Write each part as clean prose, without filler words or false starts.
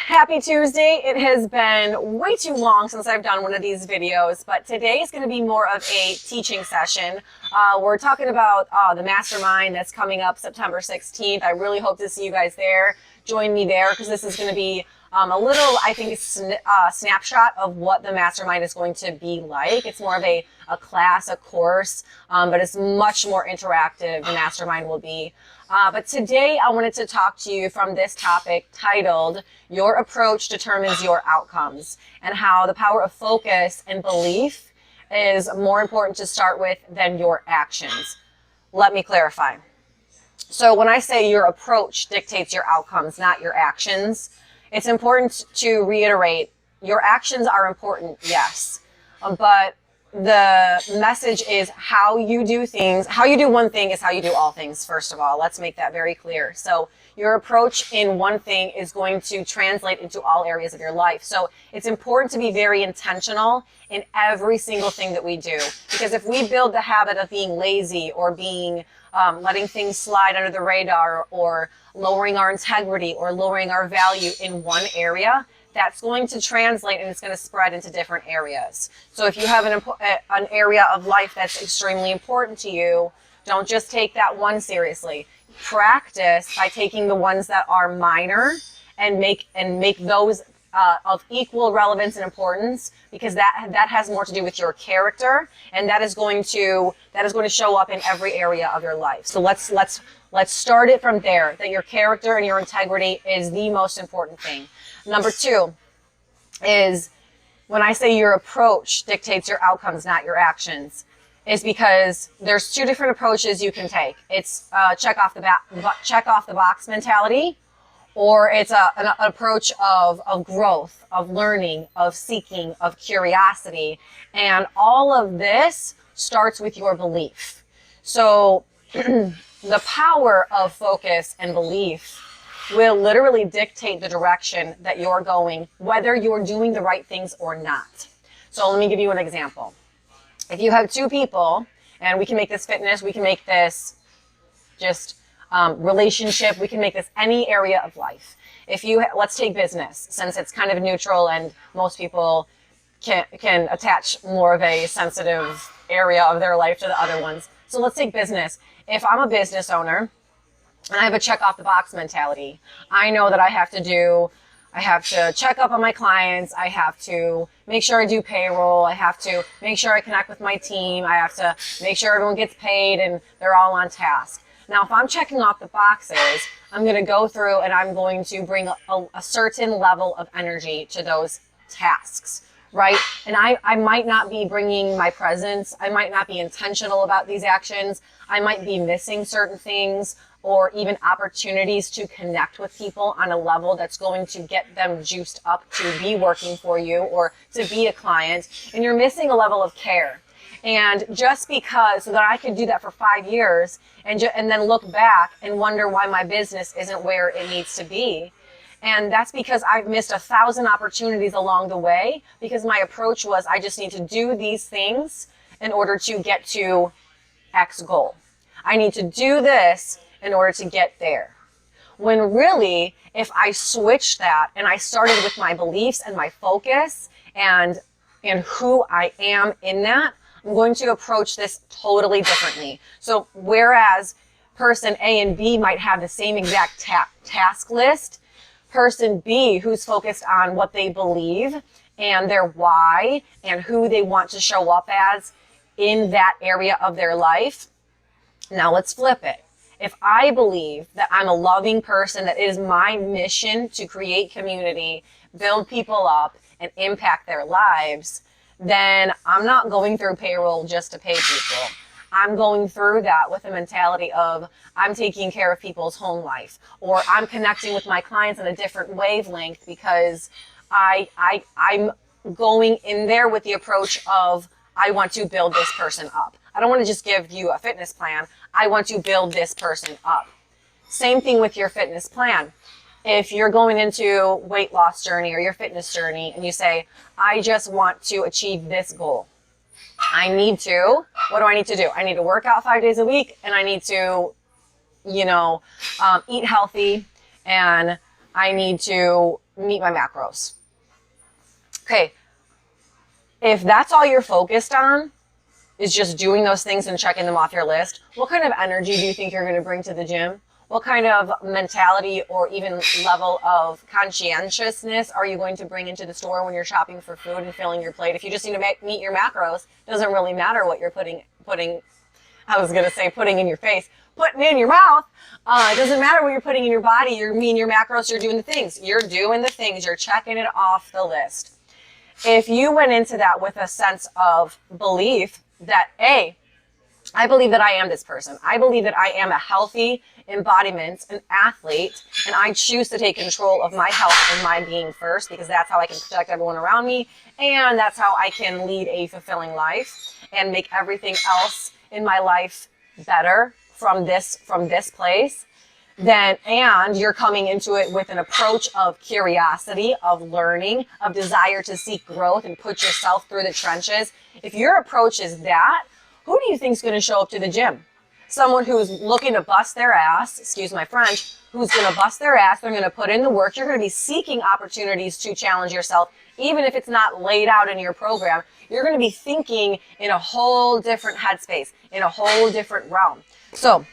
Happy Tuesday. It has been way too long since I've done one of these videos, but today is going to be more of a teaching session. We're talking about the mastermind that's coming up September 16th. I really hope to see you guys there. Join me there because this is going to be a little, I think, snapshot of what the mastermind is going to be like. It's more of a class, a course, but it's much more interactive. The mastermind will be. But today I wanted to talk to you from this topic titled, Your Approach Determines Your Outcomes, and how the power of focus and belief is more important to start with than your actions. Let me clarify. So when I say your approach dictates your outcomes, not your actions, it's important to reiterate your actions are important, yes, but the message is how you do things. How you do one thing is how you do all things, first of all. Let's make that very clear. So your approach in one thing is going to translate into all areas of your life. So it's important to be very intentional in every single thing that we do. Because if we build the habit of being lazy or being letting things slide under the radar or lowering our integrity or lowering our value in one area, that's going to translate and it's going to spread into different areas. So if you have an area of life that's extremely important to you, don't just take that one seriously. Practice by taking the ones that are minor and make those of equal relevance and importance, because that has more to do with your character, and that is going to show up in every area of your life. So let's start it from there, that your character and your integrity is the most important thing. Number two is, when I say your approach dictates your outcomes, not your actions, is because there's two different approaches you can take. It's check off the box mentality, or it's an approach of growth, of learning, of seeking, of curiosity. And all of this starts with your belief. So the power of focus and belief will literally dictate the direction that you're going, whether you're doing the right things or not. So let me give you an example. If you have two people, and we can make this fitness, we can make this just relationship, we can make this any area of life. Let's take business, since it's kind of neutral and most people can attach more of a sensitive area of their life to the other ones. So let's take business. If I'm a business owner, and I have a check off the box mentality, I know that I have to check up on my clients. I have to make sure I do payroll. I have to make sure I connect with my team. I have to make sure everyone gets paid and they're all on task. Now, if I'm checking off the boxes, I'm going to go through and I'm going to bring a certain level of energy to those tasks, right? And I might not be bringing my presence. I might not be intentional about these actions. I might be missing certain things, or even opportunities to connect with people on a level that's going to get them juiced up to be working for you or to be a client, and you're missing a level of care. And just because, so that I could do that for 5 years and then look back and wonder why my business isn't where it needs to be. And that's because I've missed 1,000 opportunities along the way, because my approach was, I just need to do these things in order to get to X goal. I need to do this in order to get there. When really, if I switched that and I started with my beliefs and my focus and who I am in that, I'm going to approach this totally differently. So whereas person A and B might have the same exact task list, person B, who's focused on what they believe and their why and who they want to show up as in that area of their life. Now let's flip it. If I believe that I'm a loving person, that it is my mission to create community, build people up, and impact their lives, then I'm not going through payroll just to pay people. I'm going through that with a mentality of, I'm taking care of people's home life, or I'm connecting with my clients on a different wavelength because I'm going in there with the approach of, I want to build this person up. I don't want to just give you a fitness plan. I want to build this person up. Same thing with your fitness plan. If you're going into weight loss journey or your fitness journey and you say, I just want to achieve this goal. What do I need to do? I need to work out 5 days a week, and I need to, eat healthy, and I need to meet my macros. Okay, if that's all you're focused on, is just doing those things and checking them off your list, what kind of energy do you think you're going to bring to the gym? What kind of mentality or even level of conscientiousness are you going to bring into the store when you're shopping for food and filling your plate? If you just need to meet your macros, it doesn't really matter what you're putting in your face, putting in your mouth. It doesn't matter what you're putting in your body. You're meeting your macros, you're doing the things. You're doing the things. You're checking it off the list. If you went into that with a sense of belief that, A, I believe that I am this person. I believe that I am a healthy embodiment, an athlete, and I choose to take control of my health and my being first, because that's how I can protect everyone around me, and that's how I can lead a fulfilling life and make everything else in my life better from this place. And you're coming into it with an approach of curiosity, of learning, of desire to seek growth and put yourself through the trenches. If your approach is that, who do you think is going to show up to the gym? Someone who's looking to bust their ass, excuse my French, who's going to bust their ass. They're going to put in the work. You're going to be seeking opportunities to challenge yourself, even if it's not laid out in your program. You're going to be thinking in a whole different headspace, in a whole different realm. So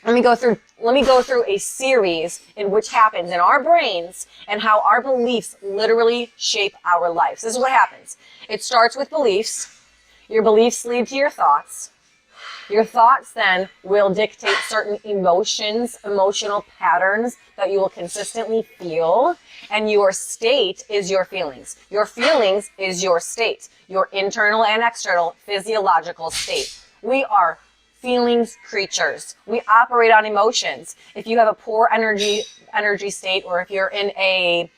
let me go through a series in which happens in our brains and how our beliefs literally shape our lives. This is what happens. It starts with beliefs. Your beliefs lead to your thoughts. Your thoughts then will dictate certain emotions, emotional patterns that you will consistently feel. And your state is your feelings. Your feelings is your state, your internal and external physiological state. We are feelings creatures. We operate on emotions. If you have a poor energy state, or if you're in a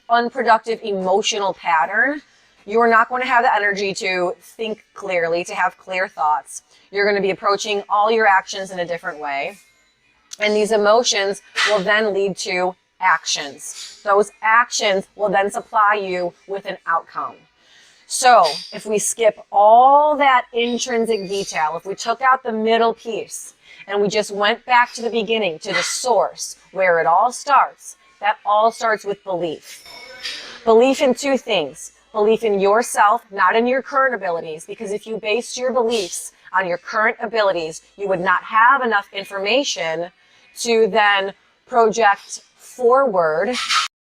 unproductive emotional pattern, you are not going to have the energy to think clearly, to have clear thoughts. You're going to be approaching all your actions in a different way. And these emotions will then lead to actions. Those actions will then supply you with an outcome. So if we skip all that intrinsic detail, if we took out the middle piece and we just went back to the beginning, to the source, where it all starts, that all starts with belief. Belief in two things. Belief in yourself, not in your current abilities, because if you based your beliefs on your current abilities, you would not have enough information to then project forward.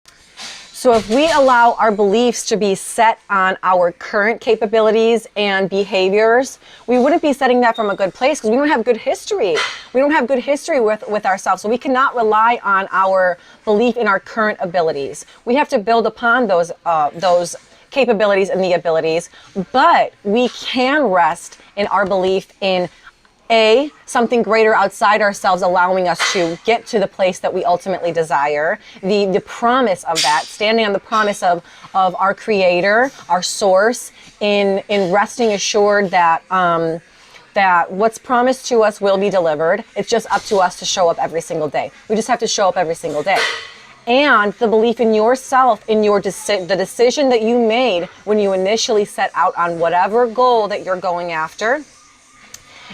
So if we allow our beliefs to be set on our current capabilities and behaviors, we wouldn't be setting that from a good place, because we don't have good history. We don't have good history with ourselves. So we cannot rely on our belief in our current abilities. We have to build upon those capabilities and the abilities, but we can rest in our belief in something greater outside ourselves, allowing us to get to the place that we ultimately desire. The promise of that, standing on the promise of our creator, our source, in resting assured that that what's promised to us will be delivered. It's just up to us to show up every single day. We just have to show up every single day. And the belief in yourself, in the decision that you made when you initially set out on whatever goal that you're going after,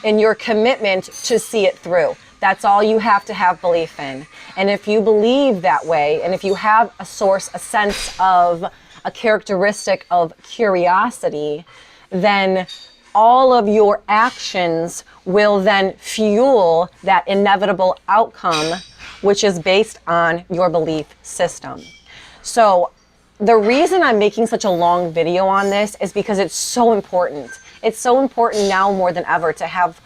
and your commitment to see it through. That's all you have to have belief in. And if you believe that way, and if you have a source, a sense of, a characteristic of curiosity, then all of your actions will then fuel that inevitable outcome, which is based on your belief system. So the reason I'm making such a long video on this is because it's so important. It's so important now more than ever to have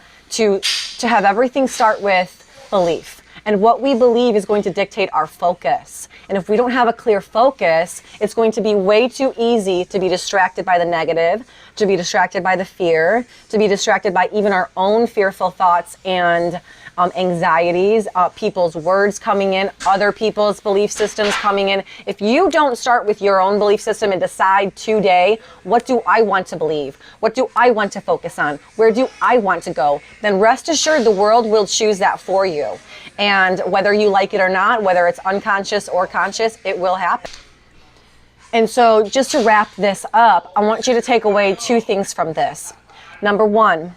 everything start with belief. And what we believe is going to dictate our focus. And if we don't have a clear focus, it's going to be way too easy to be distracted by the negative, to be distracted by the fear, to be distracted by even our own fearful thoughts and anxieties, people's words coming in, other people's belief systems coming in. If you don't start with your own belief system and decide today, what do I want to believe? What do I want to focus on? Where do I want to go? Then rest assured the world will choose that for you. And whether you like it or not, whether it's unconscious or conscious, it will happen. And so just to wrap this up, I want you to take away two things from this. Number one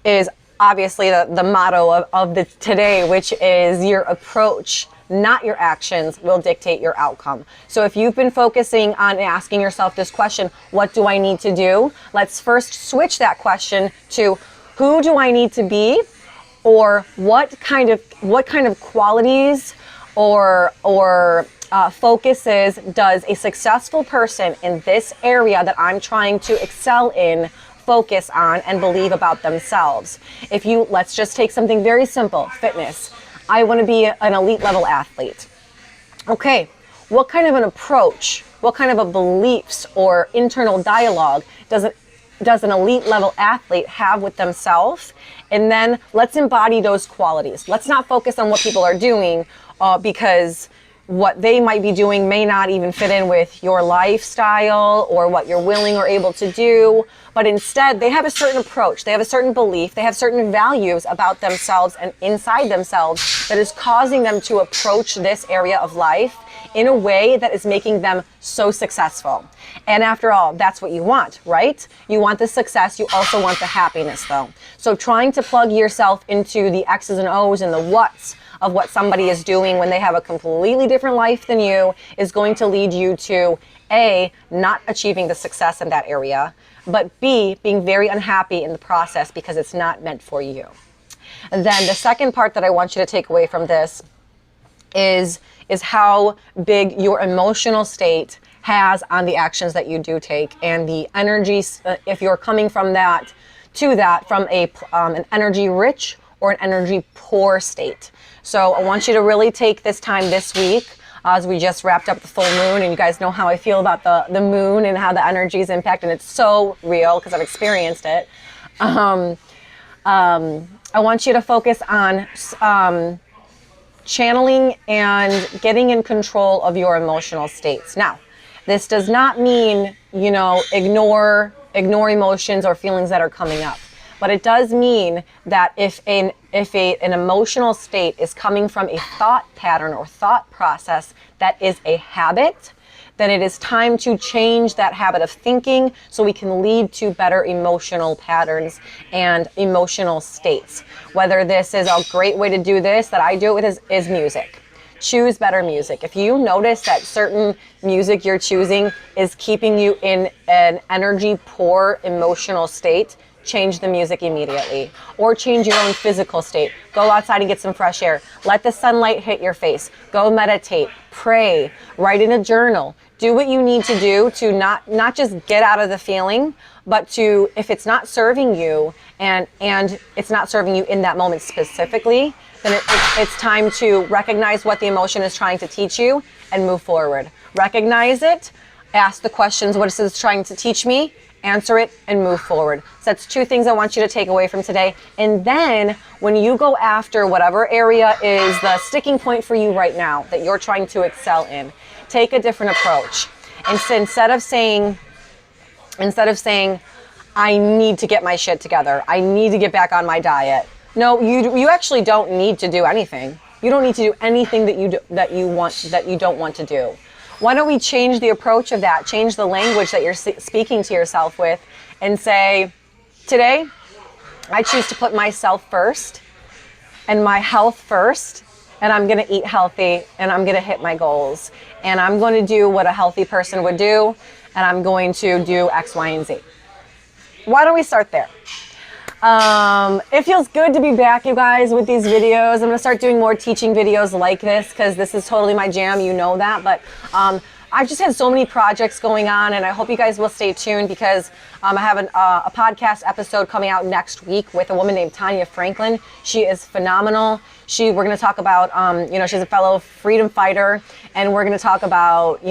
is obviously the motto of the today, which is your approach not your actions, will dictate your outcome. So if you've been focusing on asking yourself this question, what do I need to do? Let's first switch that question to who do I need to be, or what kind of qualities or focuses does a successful person in this area that I'm trying to excel in focus on and believe about themselves. Let's just take something very simple, fitness. I want to be an elite level athlete. Okay, what kind of an approach, what kind of a beliefs or internal dialogue does an elite level athlete have with themselves? And then let's embody those qualities. Let's not focus on what people are doing because what they might be doing may not even fit in with your lifestyle or what you're willing or able to do. But instead, they have a certain approach, they have a certain belief, they have certain values about themselves and inside themselves that is causing them to approach this area of life in a way that is making them so successful. And after all, that's what you want, right? You want the success, you also want the happiness though. So trying to plug yourself into the X's and O's and the what's of what somebody is doing when they have a completely different life than you is going to lead you to A, not achieving the success in that area, but B, being very unhappy in the process because it's not meant for you. And then the second part that I want you to take away from this is how big your emotional state has on the actions that you do take and the energy, if you're coming from that to that from an energy rich or an energy poor state. So I want you to really take this time this week as we just wrapped up the full moon, and you guys know how I feel about the moon and how the energies impact, and it's so real because I've experienced it. I want you to focus on channeling and getting in control of your emotional states. Now, this does not mean, ignore emotions or feelings that are coming up. But it does mean that if an emotional state is coming from a thought pattern or thought process that is a habit, then it is time to change that habit of thinking so we can lead to better emotional patterns and emotional states. Whether this is a great way to do this, that I do it with, is music. Choose better music. If you notice that certain music you're choosing is keeping you in an energy poor emotional state, change the music immediately, or change your own physical state. Go outside and get some fresh air. Let the sunlight hit your face. Go meditate, pray, write in a journal. Do what you need to do to not just get out of the feeling, but to, if it's not serving you and it's not serving you in that moment specifically, then it's time to recognize what the emotion is trying to teach you and move forward. Recognize it, ask the questions, what is this trying to teach me? Answer it and move forward. So that's two things I want you to take away from today. And then when you go after whatever area is the sticking point for you right now that you're trying to excel in, take a different approach. And so instead of saying, I need to get my shit together, I need to get back on my diet. No, you actually don't need to do anything. You don't need to do anything that you don't want to do. Why don't we change the approach of that, change the language that you're speaking to yourself with, and say, today, I choose to put myself first and my health first, and I'm going to eat healthy, and I'm going to hit my goals, and I'm going to do what a healthy person would do, and I'm going to do X, Y, and Z. Why don't we start there? It feels good to be back, you guys, with these videos. I'm going to start doing more teaching videos like this because this is totally my jam, you know that. But I've just had so many projects going on, and I hope you guys will stay tuned because I have a podcast episode coming out next week with a woman named Tanya Franklin. She is phenomenal. We're going to talk about, she's a fellow freedom fighter, and we're going to talk about,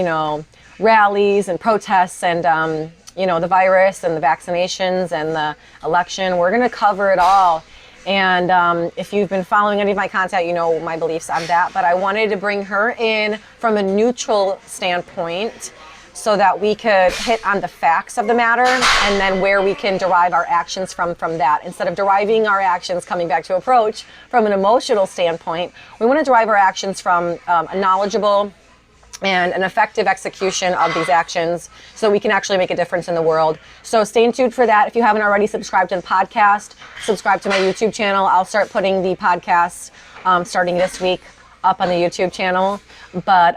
rallies and protests and, the virus and the vaccinations and the election. We're going to cover it all. And if you've been following any of my content, you know my beliefs on that. But I wanted to bring her in from a neutral standpoint so that we could hit on the facts of the matter and then where we can derive our actions from that. Instead of deriving our actions, coming back to approach, from an emotional standpoint, we want to derive our actions from a knowledgeable and an effective execution of these actions so we can actually make a difference in the world. So stay tuned for that. If you haven't already subscribed to the podcast, subscribe to my YouTube channel. I'll start putting the podcasts starting this week up on the YouTube channel. But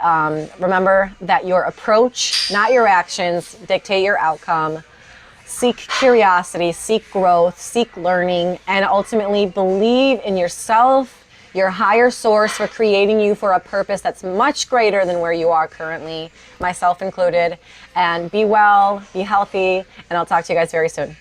remember that your approach, not your actions, dictate your outcome. Seek curiosity, seek growth, seek learning, and ultimately believe in yourself, your higher source for creating you for a purpose that's much greater than where you are currently, myself included. And be well, be healthy, and I'll talk to you guys very soon.